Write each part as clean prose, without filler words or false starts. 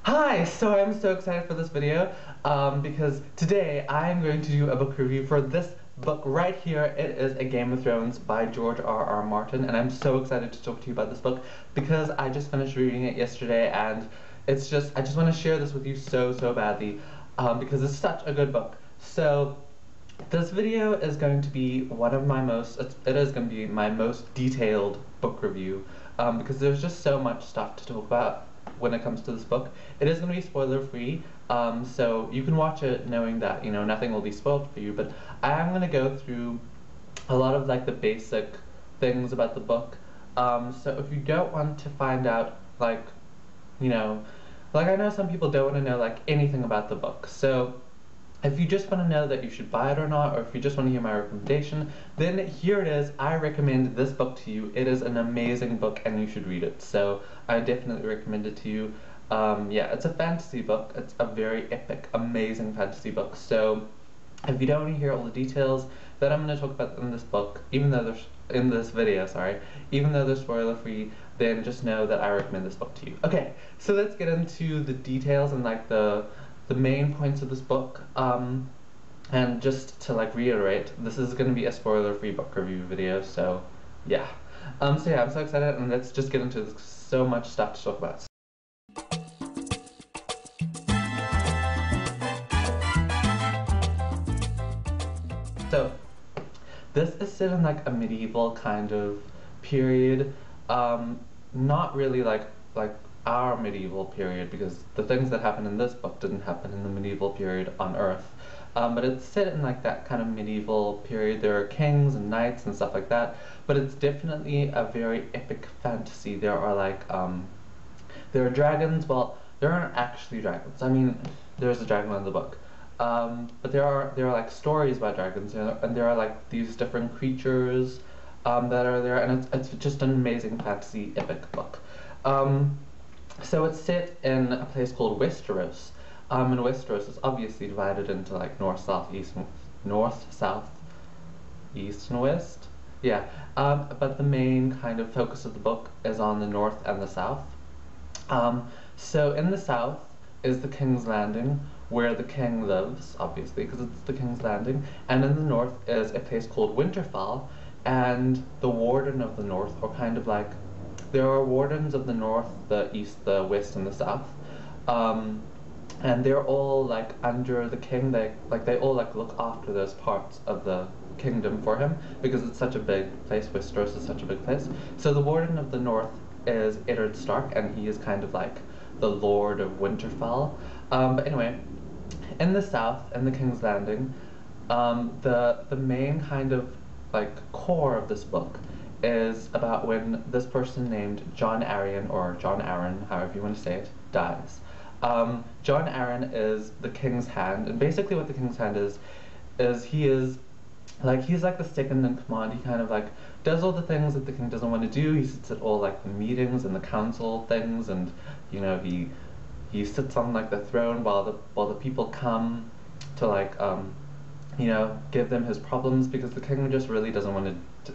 Hi! So I'm so excited for this video because today I'm going to do a book review for this book right here. It is A Game of Thrones by George R.R. Martin, and I'm so excited to talk to you about this book because I just finished reading it yesterday, and I just want to share this with you so badly because it's such a good book. So this video is going to be it is going to be my most detailed book review because there's just so much stuff to talk about when it comes to this book. It is going to be spoiler free, so you can watch it knowing that, you know, nothing will be spoiled for you, but I am going to go through a lot of like the basic things about the book. So if you don't want to find out, like, you know, like I know some people don't want to know like anything about the book, so if you just want to know that you should buy it or not, or if you just want to hear my recommendation, then here it is. I recommend this book to you. It is an amazing book and you should read it. So I definitely recommend it to you. Yeah, it's a fantasy book. It's a very epic, amazing fantasy book. So if you don't want to hear all the details that I'm going to talk about in this book, even though there's in this video, sorry, even though they're spoiler free, then just know that I recommend this book to you. Okay, so let's get into the details and like the main points of this book, and just to like reiterate, this is going to be a spoiler-free book review video, so yeah. So yeah, I'm so excited, and let's just get into this. So much stuff to talk about. So this is set in like a medieval kind of period, not really like our medieval period, because the things that happen in this book didn't happen in the medieval period on Earth. But it's set in like that kind of medieval period. There are kings and knights and stuff like that, but it's definitely a very epic fantasy. There are like there are dragons. Well, there aren't actually dragons. I mean, there's a dragon in the book. But there are like stories about dragons, and there are like these different creatures that are there, and it's just an amazing fantasy epic book. So it's set in a place called Westeros. And Westeros is obviously divided into like north, south, east, and west. Yeah. But the main kind of focus of the book is on the north and the south. So in the south is the King's Landing, where the king lives, obviously, because it's the King's Landing, and in the north is a place called Winterfell, and the Warden of the North, or kind of like, there are wardens of the north, the east, the west, and the south, and they're all like under the king. They all like look after those parts of the kingdom for him, because it's such a big place. Westeros is such a big place. So the Warden of the North is Eddard Stark, and he is kind of like the Lord of Winterfell. But anyway, in the south, in the King's Landing, the main kind of like core of this book is about when this person named Jon Arryn, or Jon Arryn, however you want to say it, dies. Jon Arryn is the King's Hand, and basically what the King's Hand is he's like the second in command. He kind of like does all the things that the king doesn't want to do. He sits at all like the meetings and the council things, and you know, he sits on like the throne while the people come to like you know, give them his problems, because the king just really doesn't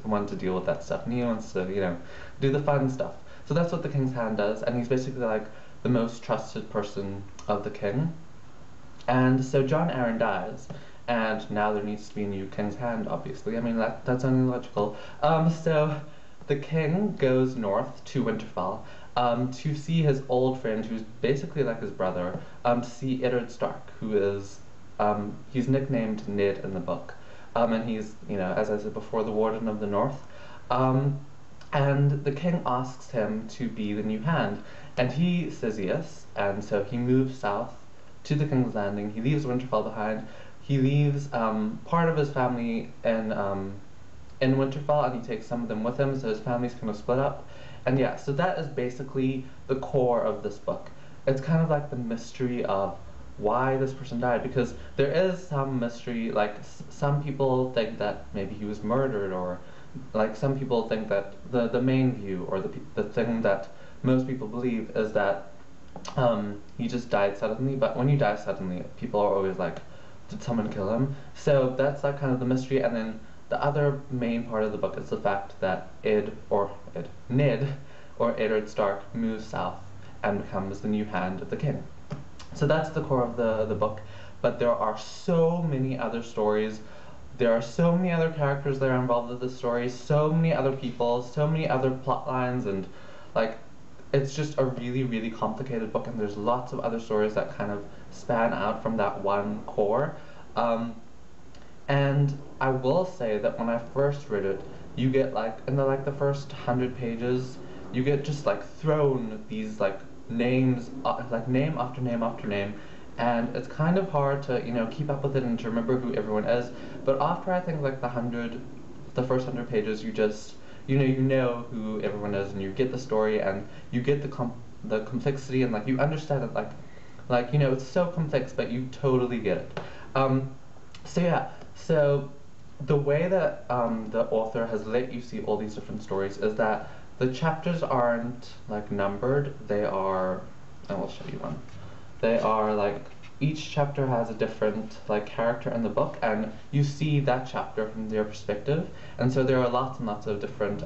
want to deal with that stuff, and he wants to, you know, do the fun stuff. So that's what the King's Hand does, and he's basically like the most trusted person of the king. And so Jon Arryn dies, and now there needs to be a new King's Hand, obviously. I mean, that's only logical. So the king goes north to Winterfell to see his old friend, who's basically like his brother, to see Eddard Stark, who is he's nicknamed Ned in the book, and he's, you know, as I said before, the Warden of the North. And the king asks him to be the new hand, and he says yes, and so he moves south to the King's Landing. He leaves Winterfell behind. He leaves part of his family in Winterfell, and he takes some of them with him, so his family's kind of split up. And yeah, so that is basically the core of this book. It's kind of like the mystery of why this person died, because there is some mystery. Like some people think that maybe he was murdered, or like some people think that the main view, or the thing that most people believe, is that he just died suddenly. But when you die suddenly, people are always like, did someone kill him? So that's like kind of the mystery. And then the other main part of the book is the fact that Ned, or Eddard Stark, moves south and becomes the new hand of the king. So that's the core of the book, but there are so many other stories. There are so many other characters that are involved with the story, so many other people, so many other plot lines, and like it's just a really, really complicated book, and there's lots of other stories that kind of span out from that one core. And I will say that when I first read it, you get like in the first 100 pages, you get just like thrown these like names, like name after name after name, and it's kind of hard to keep up with it and to remember who everyone is. But after I think like the first 100 pages, you just you know who everyone is, and you get the story, and you get the complexity, and like you understand it, like it's so complex, but you totally get it. So yeah, so the way that the author has let you see all these different stories is that the chapters aren't like numbered. They are, I will show you one. They are like, each chapter has a different like character in the book, and you see that chapter from their perspective. And so there are lots and lots of different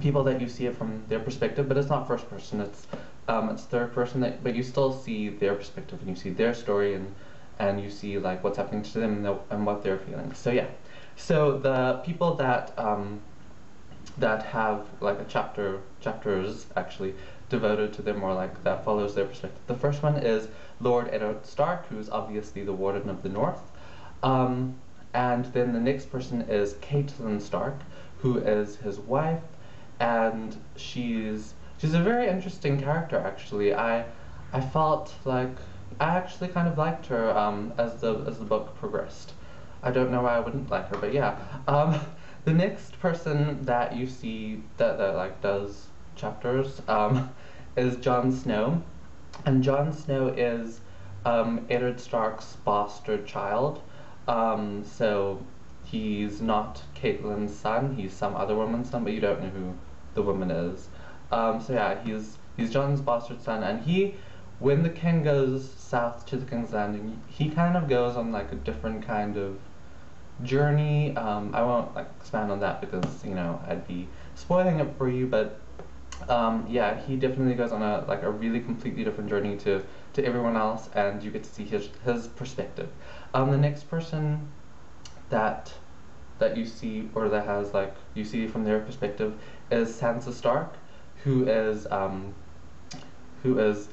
people that you see it from their perspective, but it's not first person. It's third person, but you still see their perspective, and you see their story, and you see like what's happening to them and what they're feeling. So yeah, so the people that have like a chapters actually devoted to them, or like that follows their perspective. The first one is Lord Eddard Stark, who's obviously the Warden of the North. And then the next person is Catelyn Stark, who is his wife, and she's a very interesting character actually. I felt like I actually kind of liked her as the book progressed. I don't know why I wouldn't like her, but yeah. The next person that you see that like does chapters is Jon Snow, and Jon Snow is Eddard Stark's bastard child. So he's not Catelyn's son; he's some other woman's son, but you don't know who the woman is. So yeah, he's Jon's bastard son, and when the king goes south to the King's Landing, he kind of goes on like a different kind of journey. I won't like expand on that because I'd be spoiling it for you, but yeah, he definitely goes on a really completely different journey to everyone else, and you get to see his perspective. The next person that you see, or that has like you see from their perspective, is Sansa Stark, who is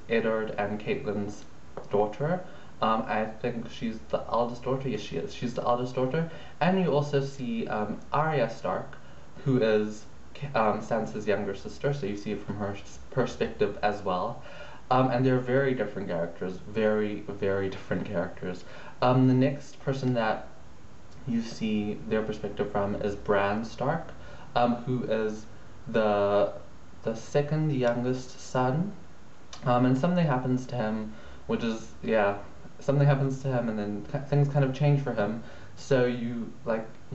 Eddard and Catelyn's daughter. I think she's the eldest daughter. Yes, she is. She's the eldest daughter. And you also see Arya Stark, who is Sansa's younger sister, so you see it from her perspective as well. And they're very different characters, very, very different characters. The next person that you see their perspective from is Bran Stark, who is the second youngest son. And something happens to him, which is, yeah, something happens to him, and then things kind of change for him. So you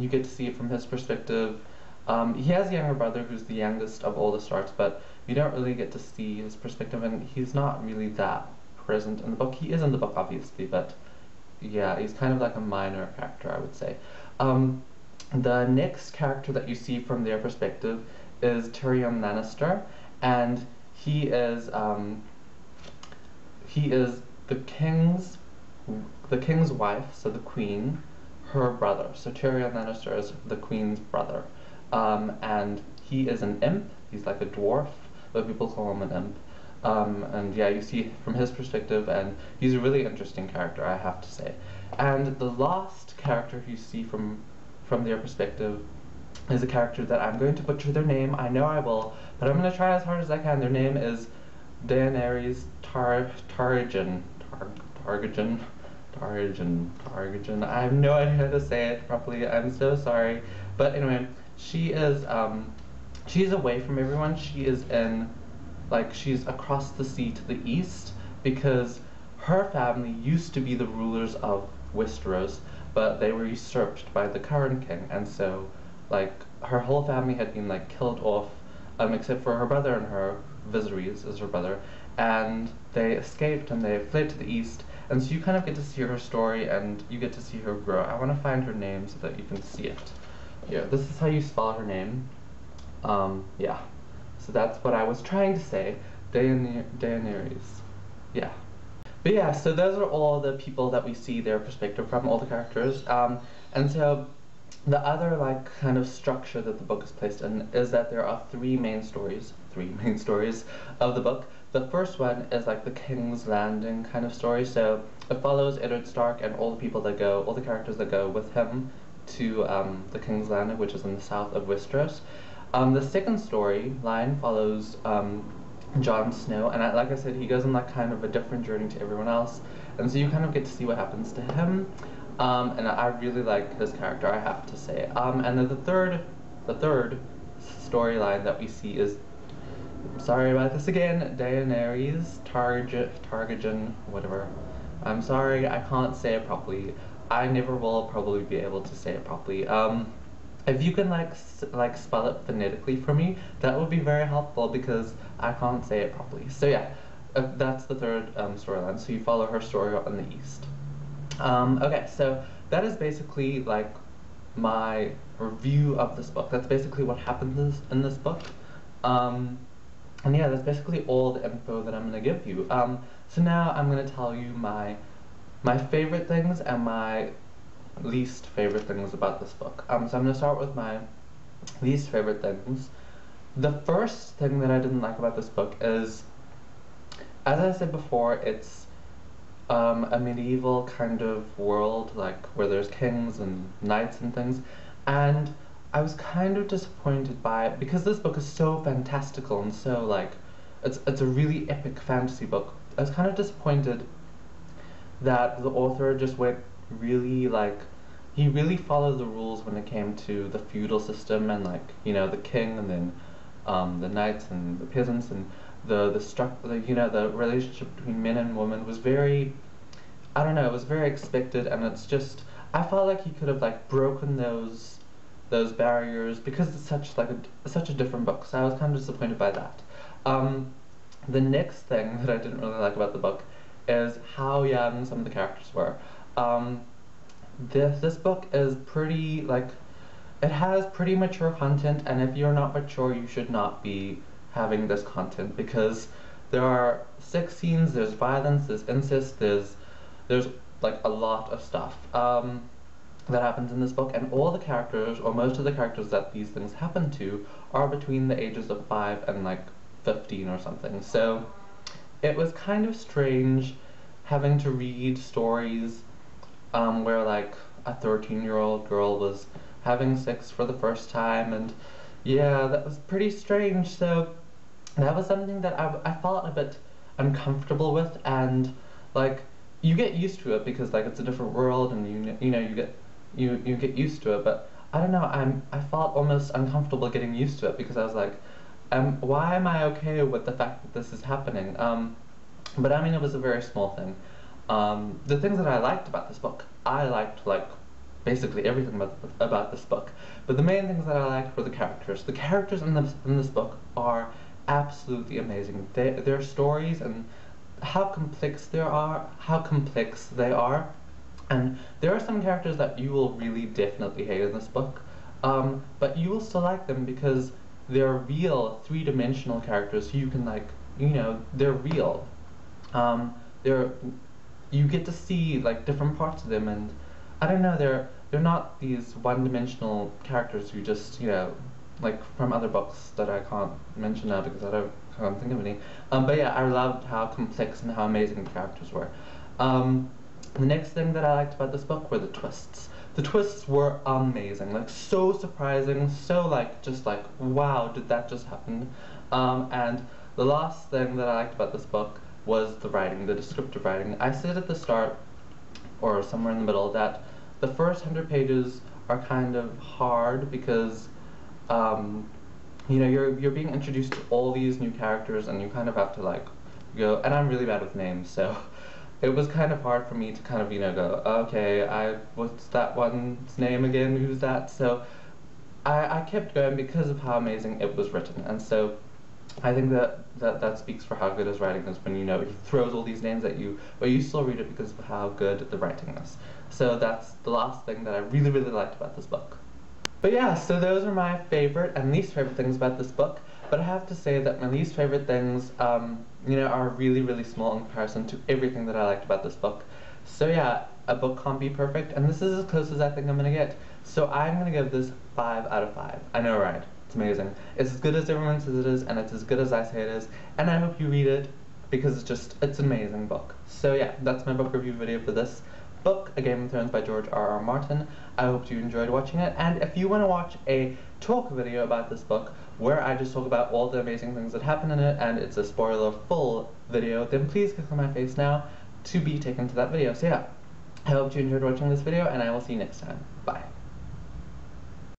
get to see it from his perspective. He has a younger brother who's the youngest of all the Starks, but you don't really get to see his perspective, and he's not really that present in the book. He is in the book, obviously, but yeah, he's kind of like a minor character, I would say. The next character that you see from their perspective is Tyrion Lannister, and he is the king's wife, so the queen, her brother. So Tyrion Lannister is the queen's brother, and he is an imp. He's like a dwarf, but people call him an imp. And yeah, you see from his perspective, and he's a really interesting character, I have to say. And the last character you see from their perspective is a character that I'm going to butcher their name. I know I will, but I'm going to try as hard as I can. Their name is Daenerys Targaryen. I have no idea how to say it properly. I'm so sorry. But anyway, she's away from everyone. She's across the sea to the east, because her family used to be the rulers of Westeros, but they were usurped by the current king, and so her whole family had been killed off, except for her brother, and her Viserys is her brother, and they escaped and they fled to the east. And so you kind of get to see her story, and you get to see her grow. I want to find her name so that you can see it. Here, this is how you spell her name. Yeah. So that's what I was trying to say. Daenerys. Yeah. But yeah, so those are all the people that we see their perspective from, all the characters. And so the other like kind of structure that the book is placed in is that there are three main stories of the book. The first one is like the King's Landing kind of story. So it follows Eddard Stark and all the people that go, all the characters that go with him to the King's Landing, which is in the south of Westeros. The second storyline follows Jon Snow, and like I said, he goes on like kind of a different journey to everyone else, and so you kind of get to see what happens to him. And I really like his character, I have to say. And then the third storyline that we see is, sorry about this again, Daenerys Targaryen, whatever. I'm sorry, I can't say it properly. I never will probably be able to say it properly. If you can like spell it phonetically for me, that would be very helpful because I can't say it properly. So yeah, that's the third storyline. So you follow her story in the east. Okay, so that is basically like my review of this book. That's basically what happens in this book. And yeah, that's basically all the info that I'm gonna give you. So now I'm gonna tell you my favorite things and my least favorite things about this book. So I'm gonna start with my least favorite things. The first thing that I didn't like about this book is, as I said before, it's a medieval kind of world, like where there's kings and knights and things, and I was kind of disappointed by it because this book is so fantastical and so like it's a really epic fantasy book. I was kind of disappointed that the author just went really like, he really followed the rules when it came to the feudal system and like, you know, the king and then the knights and the peasants, and the relationship between men and women was very, I don't know, it was very expected, and it's just, I felt like he could have like broken those barriers because it's such a different book. So I was kind of disappointed by that. The next thing that I didn't really like about the book is how young some of the characters were. This book is pretty like, it has pretty mature content, and if you're not mature, you should not be having this content because there are sex scenes, there's violence, there's incest, there's like a lot of stuff that happens in this book, and all the characters, or most of the characters that these things happen to, are between the ages of 5 and like 15 or something. So it was kind of strange having to read stories where like a 13-year-old girl was having sex for the first time, and yeah, that was pretty strange. So that was something that I felt a bit uncomfortable with, and like you get used to it because like it's a different world, and you know you get used to it. But I don't know, I felt almost uncomfortable getting used to it because I was like, why am I okay with the fact that this is happening? But I mean, it was a very small thing. The things that I liked about this book, I liked like basically everything about this book. But the main things that I liked were the characters. The characters in this book are absolutely amazing. Their stories and how complex they are, and there are some characters that you will really definitely hate in this book, but you will still like them because they're real three-dimensional characters. So you can like, you know, they're real. They're, you get to see like different parts of them, and I don't know, they're not these one-dimensional characters who just, you know, like from other books that I can't mention now because can't think of any. But yeah, I loved how complex and how amazing the characters were. The next thing that I liked about this book were the twists. The twists were amazing, like so surprising, so like just like, wow, did that just happen? And the last thing that I liked about this book was the writing, the descriptive writing. I said at the start, or somewhere in the middle, that the first 100 pages are kind of hard because you know, you're being introduced to all these new characters, and you kind of have to like go, and I'm really bad with names, so it was kind of hard for me to kind of, you know, go, okay, what's that one's name again, who's that? So I kept going because of how amazing it was written, and so I think that speaks for how good his writing is when, you know, he throws all these names at you, but you still read it because of how good the writing is. So that's the last thing that I really, really liked about this book. But yeah, so those are my favorite and least favorite things about this book. But I have to say that my least favorite things, you know, are really, really small in comparison to everything that I liked about this book. So yeah, a book can't be perfect, and this is as close as I think I'm gonna get. So I'm gonna give this 5 out of 5. I know, right? It's amazing. It's as good as everyone says it is, and it's as good as I say it is, and I hope you read it, because it's an amazing book. So yeah, that's my book review video for this book, A Game of Thrones by George R.R. Martin. I hope you enjoyed watching it, and if you want to watch a talk video about this book, where I just talk about all the amazing things that happen in it, and it's a spoiler-full video, then please click on my face now to be taken to that video. So yeah, I hope you enjoyed watching this video, and I will see you next time. Bye.